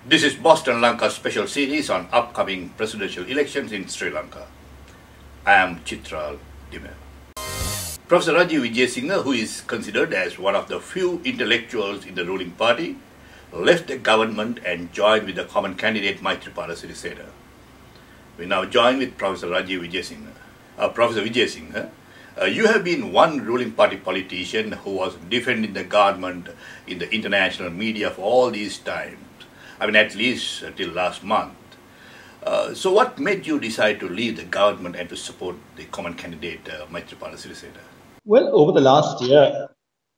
This is Boston Lanka special series on upcoming presidential elections in Sri Lanka. I am Chitral Dimer. Professor Rajiva Wijesinha, who is considered as one of the few intellectuals in the ruling party, left the government and joined with the common candidate Maithripala Sirisena. We now join with Professor Rajiva Wijesinha. Professor Wijesinghe, you have been one ruling party politician who was defending the government in the international media for all these times. I mean, at least till last month. So what made you decide to leave the government and to support the common candidate, Maithripala Sirisena? Well, over the last year,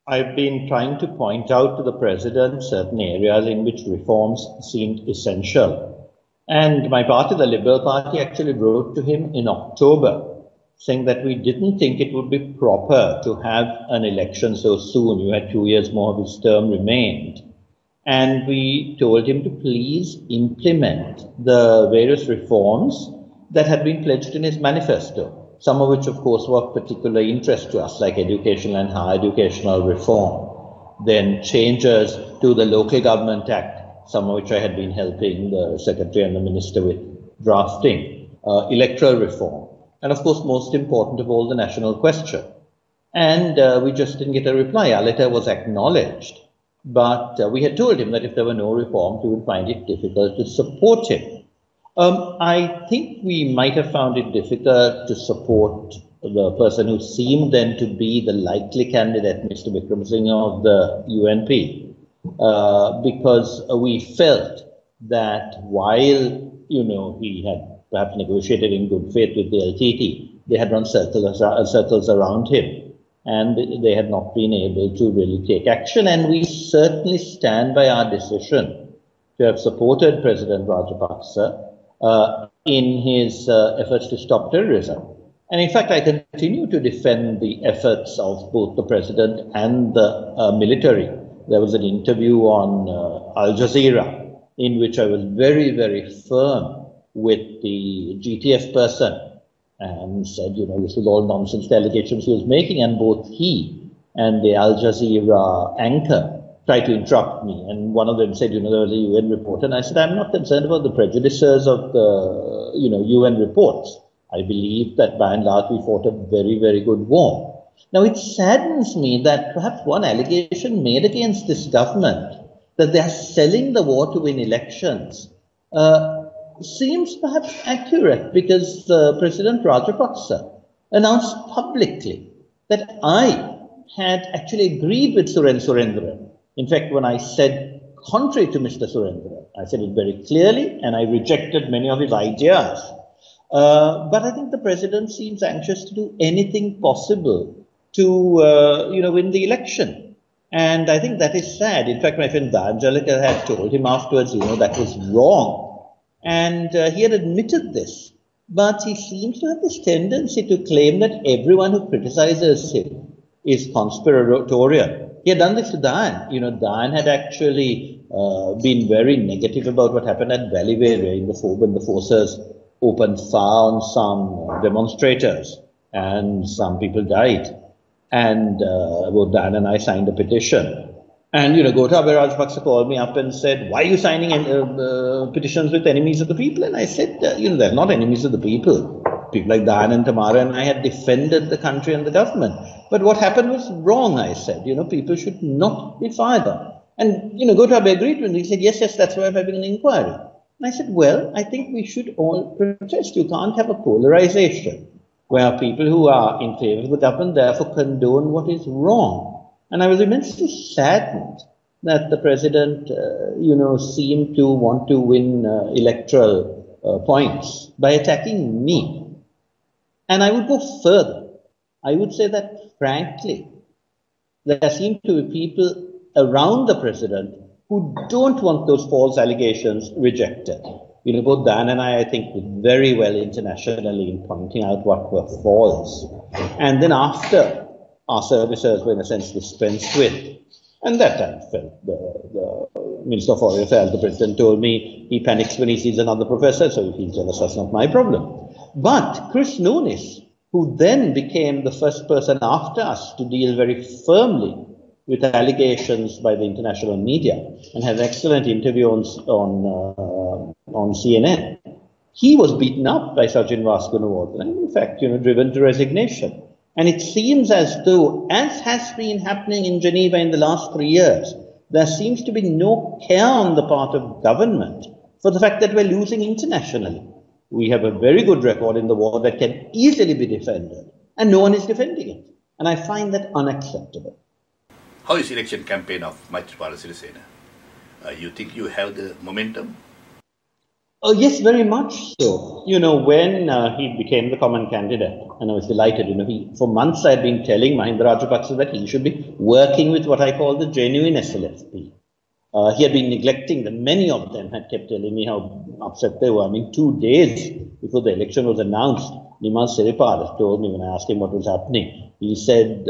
I've been trying to point out to the President certain areas in which reforms seemed essential. And my party, the Liberal Party, actually wrote to him in October, saying that we didn't think it would be proper to have an election so soon. You had 2 years more of his term remained. And we told him to please implement the various reforms that had been pledged in his manifesto, some of which, of course, were of particular interest to us, like educational and higher educational reform, then changes to the Local Government Act, some of which I had been helping the Secretary and the Minister with drafting, electoral reform, and, of course, most important of all, the national question. And we just didn't get a reply. Our letter was acknowledged. But we had told him that if there were no reforms, we would find it difficult to support him. I think we might have found it difficult to support the person who seemed then to be the likely candidate, Mr. Vikramasinghe of the UNP, because we felt that while, he had perhaps negotiated in good faith with the LTT, they had run circles around him. And they had not been able to really take action. And we certainly stand by our decision to have supported President Rajapaksa in his efforts to stop terrorism. And in fact, I continue to defend the efforts of both the President and the military. There was an interview on Al Jazeera in which I was very, very firm with the GTF person and said, this was all nonsense, the allegations he was making, and both he and the Al Jazeera anchor tried to interrupt me. And one of them said, there was a UN report. And I said, I'm not concerned about the prejudices of the, UN reports. I believe that by and large we fought a very, very good war. Now, it saddens me that perhaps one allegation made against this government, that they are selling the war to win elections, seems perhaps accurate, because President Rajapaksa announced publicly that I had actually agreed with Surendran. In fact, when I said contrary to Mr. Surendran, I said it very clearly and I rejected many of his ideas. But I think the President seems anxious to do anything possible to, win the election. And I think that is sad. In fact, my friend Dayanjalika had told him afterwards, that was wrong. And he had admitted this, but he seems to have this tendency to claim that everyone who criticizes him is conspiratorial. He had done this to Dayan. Dayan had actually been very negative about what happened at Valleyville when the forces opened fire on some demonstrators and some people died. And both Dayan and I signed a petition. And, Gotabaya Rajapaksa called me up and said, why are you signing petitions with enemies of the people? And I said, they're not enemies of the people. People like Dayan and Tamara and I had defended the country and the government. But what happened was wrong, I said. People should not be fired on. And, Gotabaya agreed with me. He said, yes, that's why I'm having an inquiry. And I said, well, I think we should all protest. You can't have a polarization where people who are in favor of the government therefore condone what is wrong. And I was immensely saddened that the President, seemed to want to win electoral points by attacking me. And I would go further. I would say that, frankly, there seem to be people around the President who don't want those false allegations rejected. Both Dan and I think, did very well internationally in pointing out what were false. And then after our services were in a sense dispensed with. And that time felt the Minister of Foreign Affairs, the President told me he panics when he sees another professor, so he feels jealous, that's not my problem. But Chris Nonis, who then became the first person after us to deal very firmly with allegations by the international media and had an excellent interview on CNN. He was beaten up by Sajin and in fact, driven to resignation. And it seems as though, as has been happening in Geneva in the last 3 years, there seems to be no care on the part of government for the fact that we're losing internationally. We have a very good record in the war that can easily be defended, and no one is defending it. And I find that unacceptable. How is election campaign of Maithripala Sirisena? You think you have the momentum? Oh, yes, very much so. When he became the common candidate, and I was delighted, for months I had been telling Mahinda Rajapaksa that he should be working with what I call the genuine SLFP. He had been neglecting them. Many of them had kept telling me how upset they were. 2 days before the election was announced, Maithripala told me when I asked him what was happening. He said,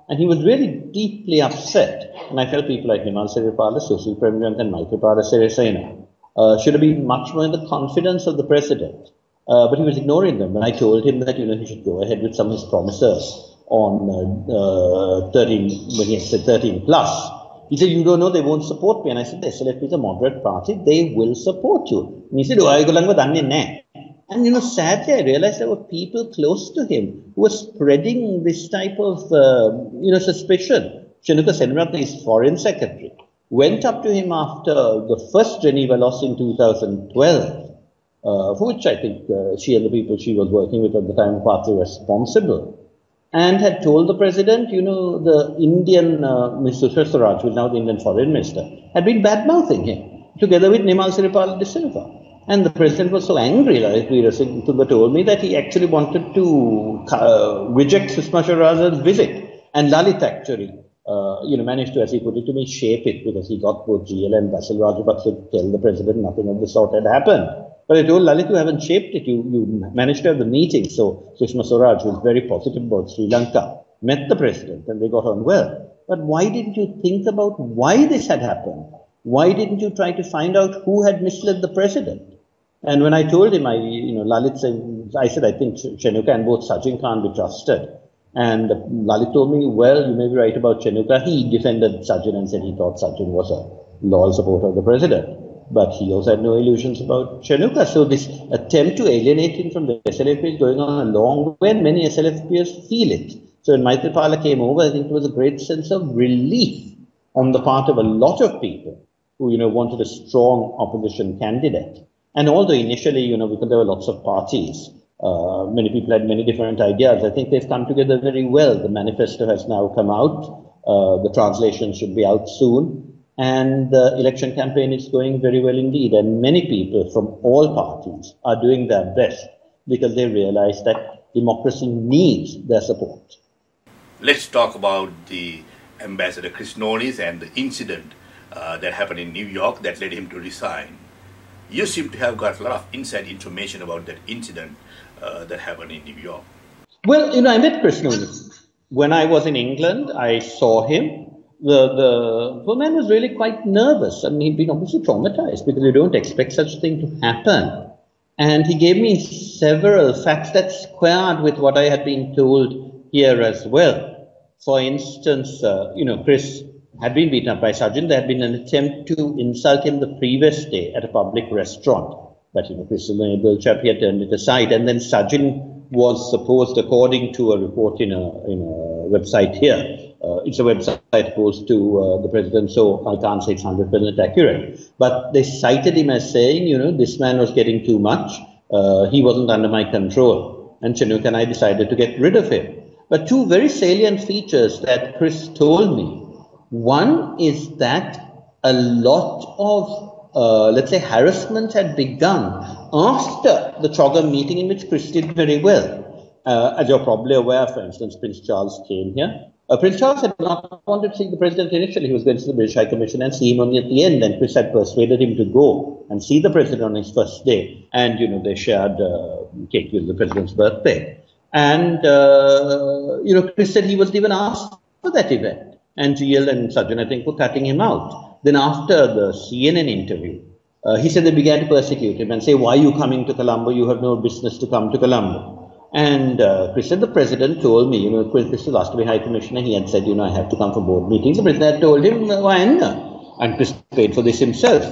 and he was really deeply upset. And I felt people like Maithripala, Sushil Premchand and Maithripala Sirisena should have been much more in the confidence of the president. But he was ignoring them. And I told him that, he should go ahead with some of his promises on 13, when he had said 13 plus. He said, you don't know, they won't support me. And I said, the SLFP is a moderate party, they will support you. And he said, and sadly, I realized there were people close to him who were spreading this type of, suspicion. Shenuka Senratne, his foreign secretary, went up to him after the first Geneva loss in 2012, for which I think she and the people she was working with at the time were partly responsible, and had told the president, the Indian Mr. Swaraj, who is now the Indian foreign minister, had been bad-mouthing him, together with Maithripala Sirisena. And the president was so angry, like Veerasimha told me, that he actually wanted to reject Sushma Swaraj's visit. And Lalit actually, managed to, as he put it to me, shape it, because he got both GL and Basil Rajapaksa to tell the president nothing of the sort had happened. But I told Lalit, you haven't shaped it, you managed to have the meeting. So Sushma Swaraj, who was very positive about Sri Lanka, met the president and they got on well. But why didn't you think about why this had happened? Why didn't you try to find out who had misled the president? And when I told him, Lalit said, I think Shenuka and both Sajin can't be trusted. And Lalit told me, well, you may be right about Shenuka. He defended Sajin and said he thought Sajin was a loyal supporter of the president. But he also had no illusions about Shenuka. So this attempt to alienate him from the SLFP is going on a long way, and many SLFPers feel it. So when Maithripala came over, I think it was a great sense of relief on the part of a lot of people who, wanted a strong opposition candidate. And although initially, because there were lots of parties, many people had many different ideas, I think they've come together very well. The manifesto has now come out. The translation should be out soon. And the election campaign is going very well indeed. And many people from all parties are doing their best because they realize that democracy needs their support. Let's talk about the Ambassador Chris Nonis and the incident that happened in New York that led him to resign. You seem to have got a lot of inside information about that incident that happened in New York. Well, I met Chris Nonis. When I was in England, I saw him. The poor man was really quite nervous. I mean, he'd been obviously traumatized because you don't expect such a thing to happen. And he gave me several facts that squared with what I had been told here as well. For instance, Chris had been beaten up by Sajin. There had been an attempt to insult him the previous day at a public restaurant. But, Chris is an able chap, he had turned it aside. And then Sajin was supposed, according to a report in a website here, it's a website opposed to the president, so I can't say it's 100% accurate. But they cited him as saying, this man was getting too much. He wasn't under my control. And Shenuka and I decided to get rid of him. But two very salient features that Chris told me. One is that a lot of, let's say, harassment had begun after the Chogam meeting, in which Chris did very well. As you're probably aware, for instance, Prince Charles came here. Prince Charles had not wanted to see the president initially. He was going to see the British High Commission and see him only at the end. And Chris had persuaded him to go and see the president on his first day. And, they shared cake with the president's birthday. And, Chris said he was even asked for that event. And GL and Sajin, I think, were cutting him out. Then after the CNN interview, he said they began to persecute him and say, why are you coming to Colombo? You have no business to come to Colombo. And Chris said the president told me, Chris was asked to be High Commissioner. He had said, I have to come for board meetings. The president had told him, and Chris paid for this himself.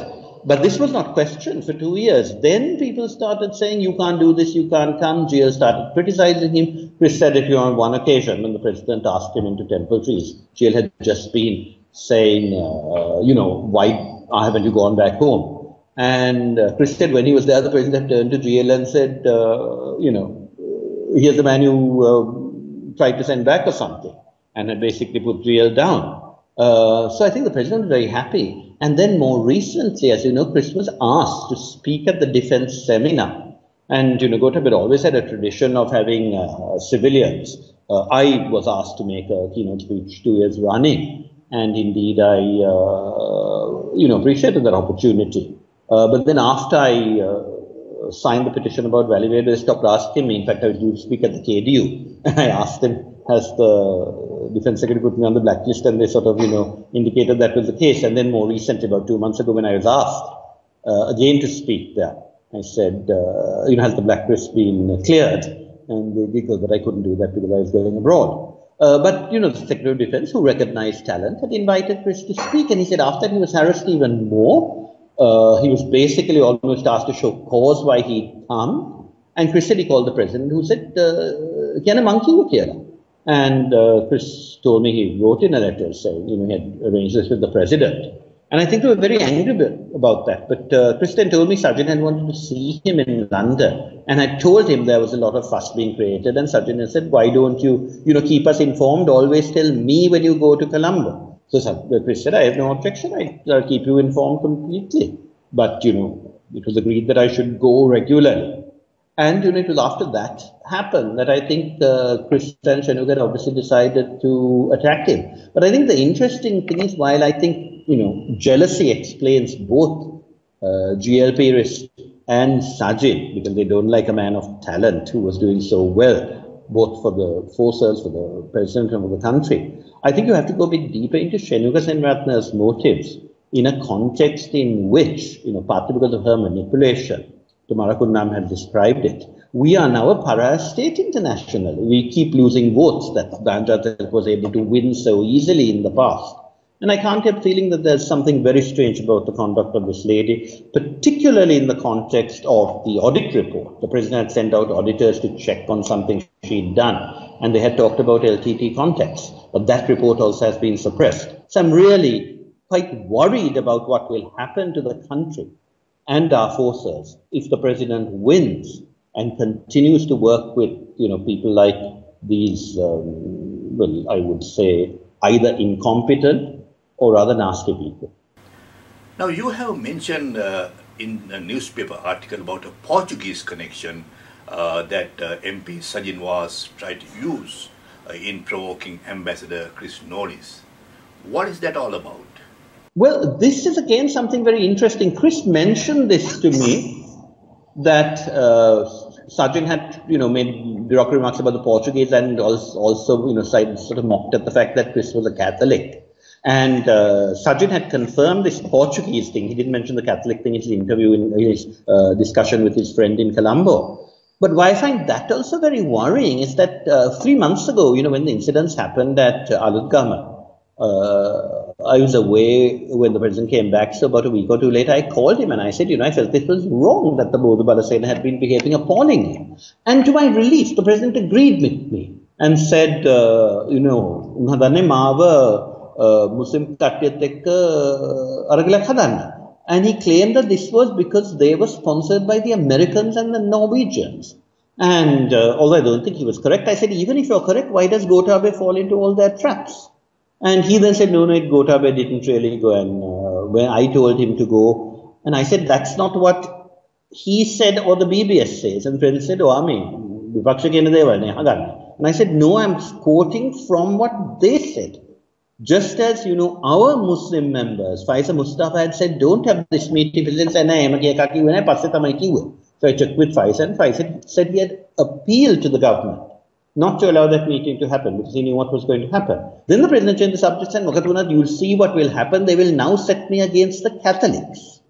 But this was not questioned for 2 years. Then people started saying, you can't do this, you can't come. GL started criticizing him. Chris said it on one occasion when the president asked him into Temple Trees. GL had just been saying, why haven't you gone back home? And Chris said when he was there, the president turned to GL and said, here's the man you tried to send back or something, and had basically put GL down. So I think the president was very happy. And then more recently, as you know, Chris was asked to speak at the defense seminar. And, Gotabed always had a tradition of having civilians. I was asked to make a keynote speech 2 years running. And indeed, I, appreciated that opportunity. But then after I signed the petition about Valley Way, they stopped asking me. In fact, I was due to speak at the KDU. And I asked him, has the Defense Secretary put me on the blacklist? And they sort of, indicated that was the case. And then more recently, about 2 months ago, when I was asked again to speak there, I said, has the blacklist been cleared? And they giggled that I couldn't do that because I was going abroad. But the Secretary of Defense, who recognized talent, had invited Chris to speak. And he said after he was harassed even more, he was basically almost asked to show cause why he'd come. And Chris said he called the president, who said, "Can a monkey look here?" And Chris told me he wrote in a letter saying, he had arranged this with the president. And I think they were very angry about that. But Chris then told me Sajin had wanted to see him in London. And I told him there was a lot of fuss being created. And Sajin had said, why don't you, keep us informed? Always tell me when you go to Colombo. So Chris said, I have no objection. I'll keep you informed completely. But, it was agreed that I should go regularly. And, it was after that happened that I think Chris and Shanmugam obviously decided to attack him. But I think the interesting thing is, while I think, jealousy explains both GLP risk and Sajin, because they don't like a man of talent who was doing so well, both for the forces, for the president and for the country. I think you have to go a bit deeper into Shanmugam Senratna's motives in a context in which, partly because of her manipulation, Tumara Kunnam had described it. We are now a pariah state internationally. We keep losing votes that Banjat was able to win so easily in the past. And I can't help feeling that there's something very strange about the conduct of this lady, particularly in the context of the audit report. The president had sent out auditors to check on something she'd done, and they had talked about LTT contacts, but that report also has been suppressed. So I'm really quite worried about what will happen to the country and our forces if the president wins and continues to work with, people like these, I would say, either incompetent or rather nasty people. Now, you have mentioned in a newspaper article about a Portuguese connection that MP Sajin Vaas tried to use in provoking Ambassador Chris Nonis. What is that all about? Well, this is again something very interesting. Chris mentioned this to me, that Sajin had, made derogatory remarks about the Portuguese and also, sort of mocked at the fact that Chris was a Catholic. And Sajin had confirmed this Portuguese thing. He didn't mention the Catholic thing in his interview, in his discussion with his friend in Colombo. But why I find that also very worrying is that 3 months ago, when the incidents happened at Aludgama, I was away when the president came back, so about a week or two later, I called him and I said, I felt this was wrong, that the Maithripala Sirisena had been behaving appallingly. And to my relief, the president agreed with me and said, Muslim and he claimed that this was because they were sponsored by the Americans and the Norwegians. And although I don't think he was correct, I said, even if you're correct, why does Gotabaya fall into all their traps? And he then said, no, Gotabaya didn't really go. And when I told him to go, and I said, that's not what he said or the BBS says. And the president said, and I said, no, I'm quoting from what they said. Just as, our Muslim members, Faisal Mustafa had said, don't have this meeting. President said, so I checked with Faisal, and Faisal said he had appealed to the government not to allow that meeting to happen because he knew what was going to happen. Then the president changed the subject and said, you'll see what will happen. They will now set me against the Catholics.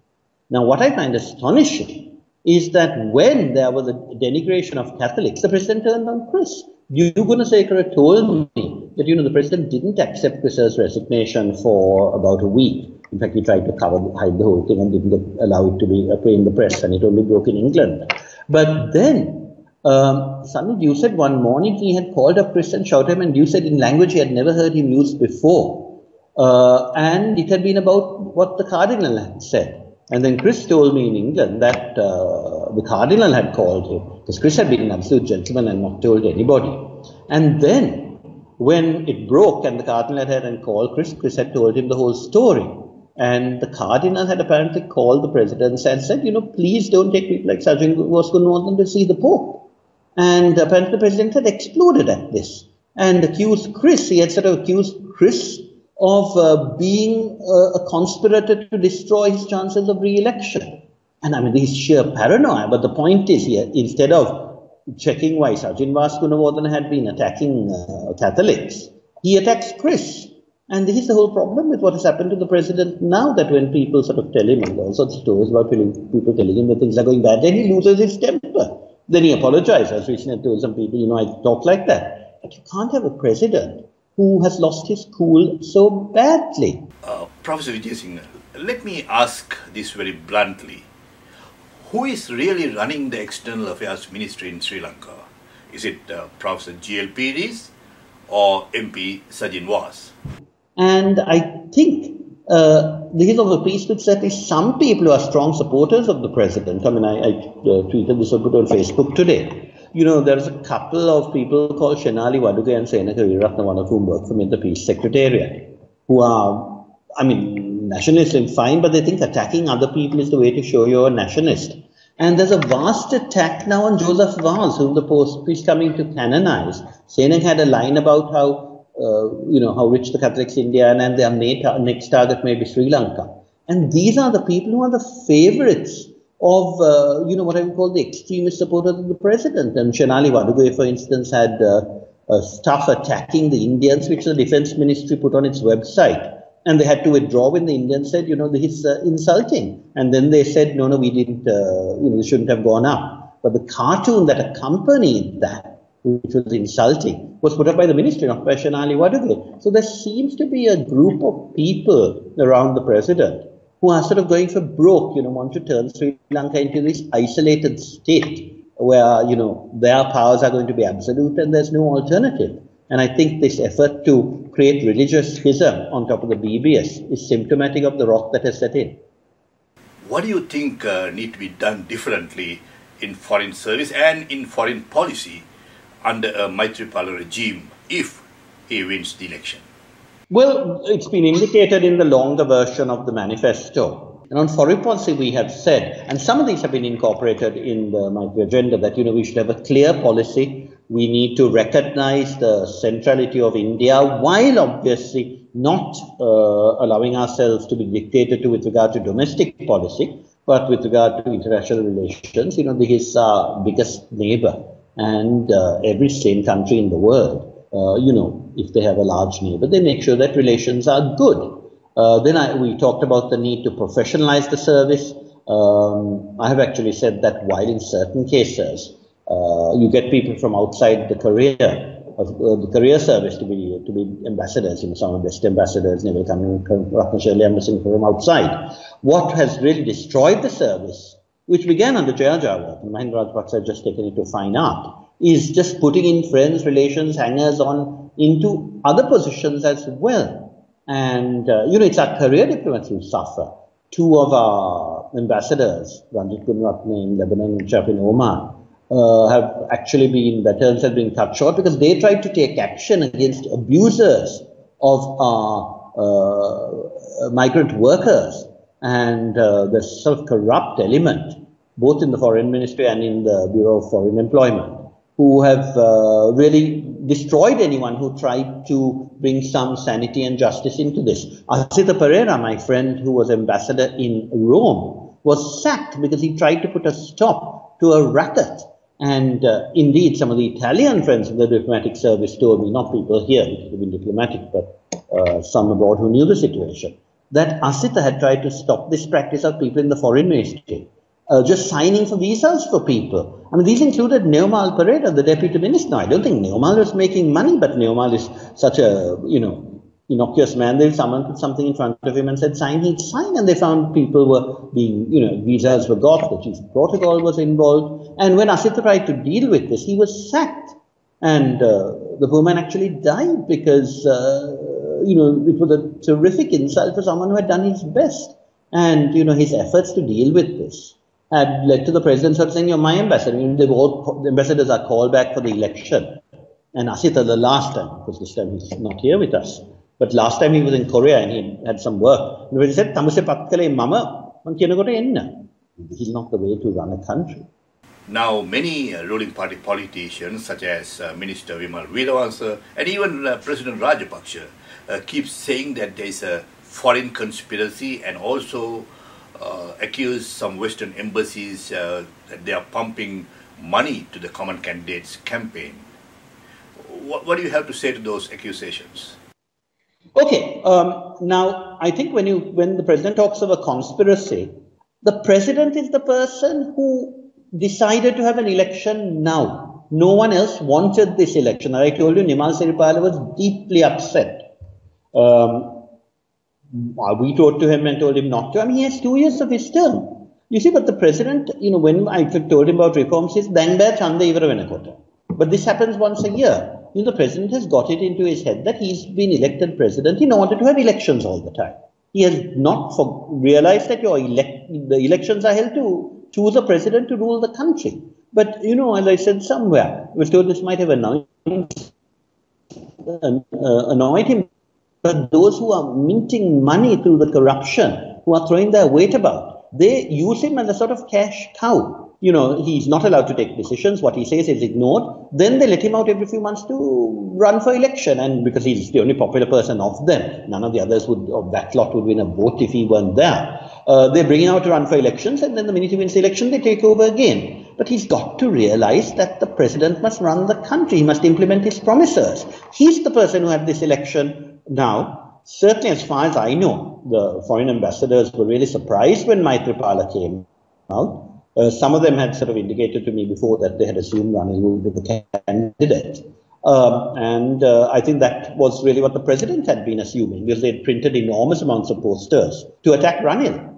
Now, what I find astonishing is that when there was a denigration of Catholics, the president turned on Chris. Gunasekara told me that, the president didn't accept Chris's resignation for about a week. In fact, he tried to hide the whole thing and didn't allow it to be appear in the press, and it only broke in England. But then, suddenly you said one morning he had called up Chris and shouted him, and you said in language he had never heard him use before. And it had been about what the cardinal had said. And then Chris told me in England that the cardinal had called him, because Chris had been an absolute gentleman and not told anybody. And then, when it broke and the cardinal had called Chris, Chris had told him the whole story. And the cardinal had apparently called the president and said, please don't take people like Sajin Gunawardene to see the Pope. And apparently the president had exploded at this and accused Chris. He had sort of accused Chris of being a conspirator to destroy his chances of re-election. And I mean, this is sheer paranoia. But the point is here, instead of checking why Sajin Gunawardene had been attacking Catholics, he attacks Chris. And this is the whole problem with what has happened to the president now, that when people sort of tell him all sorts of stories about people telling him that things are going bad, then he loses his temper. Then he apologizes. Recently I told some people, I talk like that. But you can't have a president who has lost his cool so badly. Professor Wijesinha, let me ask this very bluntly. Who is really running the External Affairs Ministry in Sri Lanka? Is it Professor G.L. Pires or MP Sajin Vaas? And I think this is of a piece with certainly some people who are strong supporters of the president. I mean, I tweeted this on Facebook today. There's a couple of people called Shenali Waduge and Senaka Viratna, one of whom work for me at the Peace Secretariat, who are, nationalists fine, but they think attacking other people is the way to show you're a nationalist. And there's a vast attack now on Joseph Vaas, whom the Pope is coming to canonize. Senak had a line about how rich the Catholics in India and their next target may be Sri Lanka. And these are the people who are the favorites of, what I would call the extremist supporters of the president. And Shenali Waduge, for instance, had stuff attacking the Indians, which the Defense Ministry put on its website. And they had to withdraw when the Indians said, this is insulting. And then they said, no, we didn't, we shouldn't have gone up. But the cartoon that accompanied that, which was insulting, was put up by the ministry, not by Shenali Waduge. So there seems to be a group of people around the president who are sort of going for broke, want to turn Sri Lanka into this isolated state where, their powers are going to be absolute and there's no alternative. And I think this effort to create religious schism on top of the BBS is symptomatic of the rot that has set in. What do you think need to be done differently in foreign service and in foreign policy under a Maithripala regime if he wins the election? Well, it's been indicated in the longer version of the manifesto. And on foreign policy, we have said, and some of these have been incorporated in the Maitri agenda, that, we should have a clear policy. We need to recognize the centrality of India, while obviously not allowing ourselves to be dictated to with regard to domestic policy, but with regard to international relations. His biggest neighbor. And every sane country in the world, if they have a large neighbor, they make sure that relations are good. Then we talked about the need to professionalize the service. I have actually said that while in certain cases, you get people from outside the career service to be ambassadors, some of the best ambassadors, Neville Cumming, Ratna Shirley embassy from outside. What has really destroyed the service, which began under Jaya Jawad, and Mahinda Rajapaksa had just taken it to fine art, is just putting in friends, relations, hangers on into other positions as well. And, it's our career diplomats who suffer. Two of our ambassadors, Ranjit Gunratne in Lebanon and Shaf in Oman, have actually been, their terms have been cut short because they tried to take action against abusers of our migrant workers. And the sort of corrupt element, both in the Foreign Ministry and in the Bureau of Foreign Employment, who have really destroyed anyone who tried to bring some sanity and justice into this. Asita Pereira, my friend who was ambassador in Rome, was sacked because he tried to put a stop to a racket. And indeed, some of the Italian friends of the diplomatic service told me, not people here, which have been diplomatic, but some abroad who knew the situation, that Asita had tried to stop this practice of people in the foreign ministry. just signing for visas for people. I mean, these included Neomal Pareda, the deputy minister. Now, I don't think Neomal was making money, but Neomal is such a, innocuous man. Someone put something in front of him and said, sign, he'd sign. And they found people were being, visas were got, the chief protocol was involved. And when Asita tried to deal with this, he was sacked. And the poor man actually died because, it was a terrific insult for someone who had done his best. And, his efforts to deal with this had led to the president sort of saying, you're my ambassador. The ambassadors are called back for the election. And Asita, the last time, because this time he's not here with us, but last time he was in Korea and he had some work. And he said, this is not the way to run a country. Now, many ruling party politicians, such as Minister Vimal Veeravansa and even President Rajapaksa, keep saying that there is a foreign conspiracy and also accuse some Western embassies that they are pumping money to the common candidates' campaign. What do you have to say to those accusations? Okay, now I think when the president talks of a conspiracy, the president is the person who decided to have an election now. No one else wanted this election. I told you, Maithripala was deeply upset. We talked to him and told him not to. I mean, he has 2 years of his term. You see, but the president, when I told him about reforms, he says, but this happens once a year. The president has got it into his head that he's been elected president in order to have elections all the time. He has not realized that the elections are held to choose a president to rule the country. But, as I said somewhere, I was told this might have annoyed him. But those who are minting money through the corruption, who are throwing their weight about, they use him as a sort of cash cow. He's not allowed to take decisions. What he says is ignored. Then they let him out every few months to run for election. And because he's the only popular person of them, none of the others of that lot would win a vote if he weren't there. They bring him out to run for elections, and then the minute he wins the election, they take over again. But he's got to realize that the president must run the country. He must implement his promises. He's the person who had this election now. Certainly, as far as I know, the foreign ambassadors were really surprised when Maithripala came out. Some of them had sort of indicated to me before that they had assumed Ranil would be the candidate. I think that was really what the president had been assuming, because they had printed enormous amounts of posters to attack Ranil.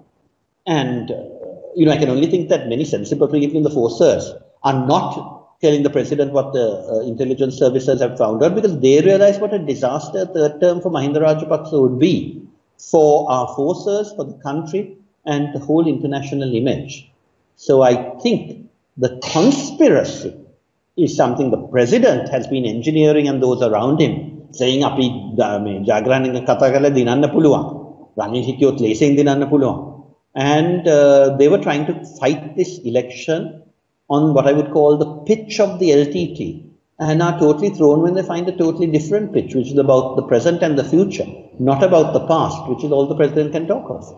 And, I can only think that many sensible people in the forces are not telling the president what the intelligence services have found out, because they realize what a disaster third term for Mahinda Rajapaksa would be for our forces, for the country, and the whole international image. So I think the conspiracy is something the president has been engineering and those around him, saying, "Api Jagran kata kala dinanna puluwan, Ranil hitiyot lesing dinanna puluwan." And they were trying to fight this election on what I would call the pitch of the LTT, and are totally thrown when they find a totally different pitch, which is about the present and the future, not about the past, which is all the president can talk of.